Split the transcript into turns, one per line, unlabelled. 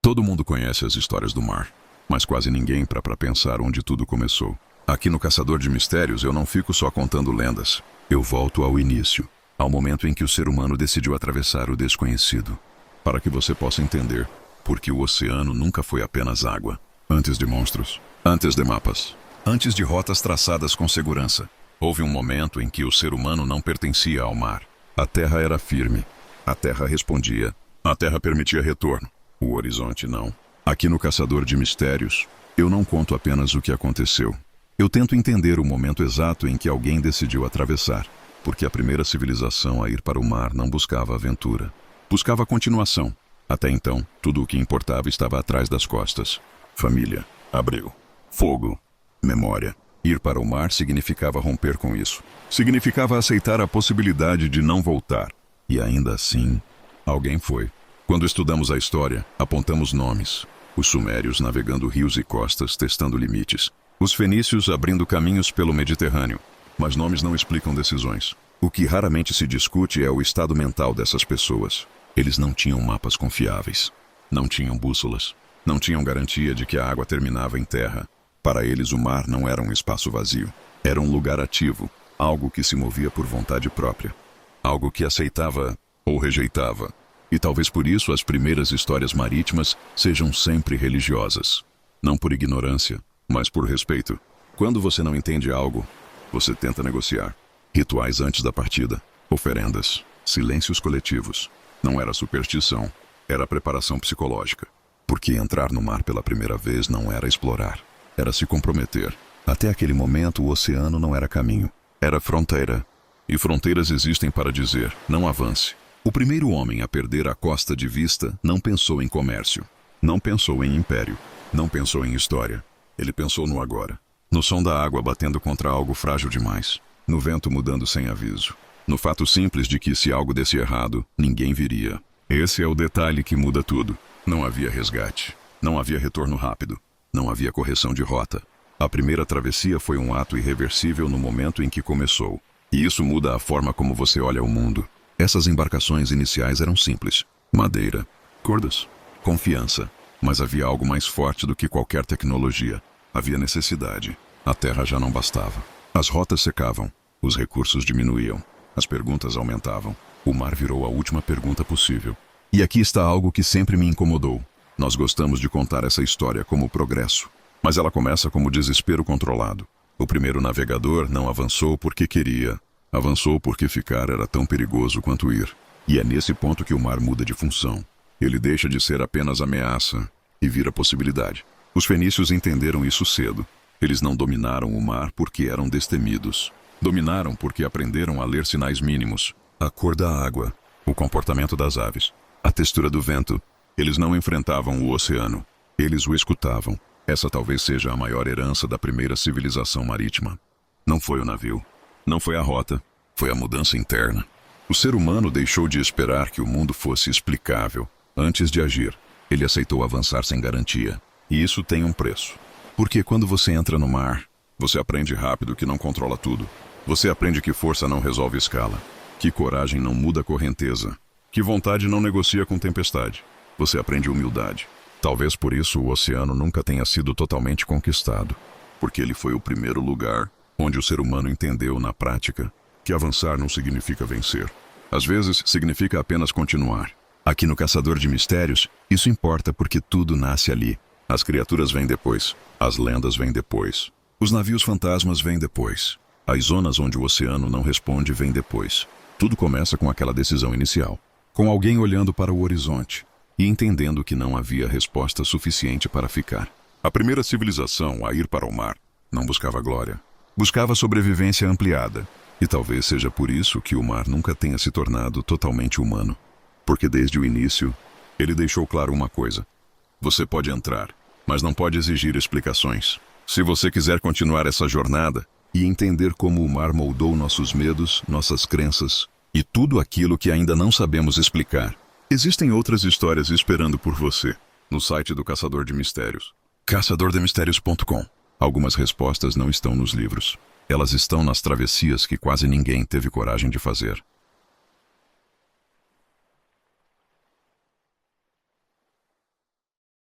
Todo mundo conhece as histórias do mar, mas quase ninguém para pensar onde tudo começou. Aqui no Caçador de Mistérios eu não fico só contando lendas. Eu volto ao início, ao momento em que o ser humano decidiu atravessar o desconhecido, para que você possa entender por que o oceano nunca foi apenas água. Antes de monstros, antes de mapas, antes de rotas traçadas com segurança, houve um momento em que o ser humano não pertencia ao mar. A terra era firme, a terra respondia, a terra permitia retorno, o horizonte não. Aqui no Caçador de Mistérios, eu não conto apenas o que aconteceu. Eu tento entender o momento exato em que alguém decidiu atravessar, porque a primeira civilização a ir para o mar não buscava aventura. Buscava continuação. Até então, tudo o que importava estava atrás das costas. Família, abril, fogo, memória. Ir para o mar significava romper com isso. Significava aceitar a possibilidade de não voltar. E ainda assim, alguém foi. Quando estudamos a história, apontamos nomes. Os sumérios navegando rios e costas, testando limites. Os fenícios abrindo caminhos pelo Mediterrâneo. Mas nomes não explicam decisões. O que raramente se discute é o estado mental dessas pessoas. Eles não tinham mapas confiáveis. Não tinham bússolas. Não tinham garantia de que a água terminava em terra. Para eles, o mar não era um espaço vazio. Era um lugar ativo, algo que se movia por vontade própria. Algo que aceitava ou rejeitava. E talvez por isso as primeiras histórias marítimas sejam sempre religiosas. Não por ignorância, mas por respeito. Quando você não entende algo, você tenta negociar. Rituais antes da partida, oferendas, silêncios coletivos. Não era superstição, era preparação psicológica. Porque entrar no mar pela primeira vez não era explorar, era se comprometer. Até aquele momento o oceano não era caminho, era fronteira. E fronteiras existem para dizer, não avance. O primeiro homem a perder a costa de vista não pensou em comércio, não pensou em império, não pensou em história. Ele pensou no agora, no som da água batendo contra algo frágil demais, no vento mudando sem aviso, no fato simples de que se algo desse errado, ninguém viria. Esse é o detalhe que muda tudo. Não havia resgate, não havia retorno rápido, não havia correção de rota. A primeira travessia foi um ato irreversível no momento em que começou. E isso muda a forma como você olha o mundo. Essas embarcações iniciais eram simples. Madeira, cordas, confiança. Mas havia algo mais forte do que qualquer tecnologia. Havia necessidade. A terra já não bastava. As rotas secavam, os recursos diminuíam, as perguntas aumentavam. O mar virou a última pergunta possível. E aqui está algo que sempre me incomodou. Nós gostamos de contar essa história como progresso, mas ela começa como desespero controlado. O primeiro navegador não avançou porque queria. Avançou porque ficar era tão perigoso quanto ir. E é nesse ponto que o mar muda de função. Ele deixa de ser apenas ameaça e vira possibilidade. Os fenícios entenderam isso cedo. Eles não dominaram o mar porque eram destemidos. Dominaram porque aprenderam a ler sinais mínimos. A cor da água, o comportamento das aves, a textura do vento. Eles não enfrentavam o oceano, eles o escutavam. Essa talvez seja a maior herança da primeira civilização marítima. Não foi o navio, não foi a rota, foi a mudança interna. O ser humano deixou de esperar que o mundo fosse explicável. Antes de agir, ele aceitou avançar sem garantia. E isso tem um preço. Porque quando você entra no mar, você aprende rápido que não controla tudo. Você aprende que força não resolve escala, que coragem não muda correnteza, que vontade não negocia com tempestade. Você aprende humildade. Talvez por isso o oceano nunca tenha sido totalmente conquistado. Porque ele foi o primeiro lugar onde o ser humano entendeu na prática que avançar não significa vencer. Às vezes significa apenas continuar. Aqui no Caçador de Mistérios, isso importa porque tudo nasce ali. As criaturas vêm depois. As lendas vêm depois. Os navios fantasmas vêm depois. As zonas onde o oceano não responde vêm depois. Tudo começa com aquela decisão inicial. Com alguém olhando para o horizonte e entendendo que não havia resposta suficiente para ficar. A primeira civilização a ir para o mar não buscava glória. Buscava sobrevivência ampliada. E talvez seja por isso que o mar nunca tenha se tornado totalmente humano. Porque desde o início, ele deixou claro uma coisa. Você pode entrar, mas não pode exigir explicações. Se você quiser continuar essa jornada e entender como o mar moldou nossos medos, nossas crenças e tudo aquilo que ainda não sabemos explicar, existem outras histórias esperando por você no site do Caçador de Mistérios, caçadordemistérios.com. Algumas respostas não estão nos livros. Elas estão nas travessias que quase ninguém teve coragem de fazer.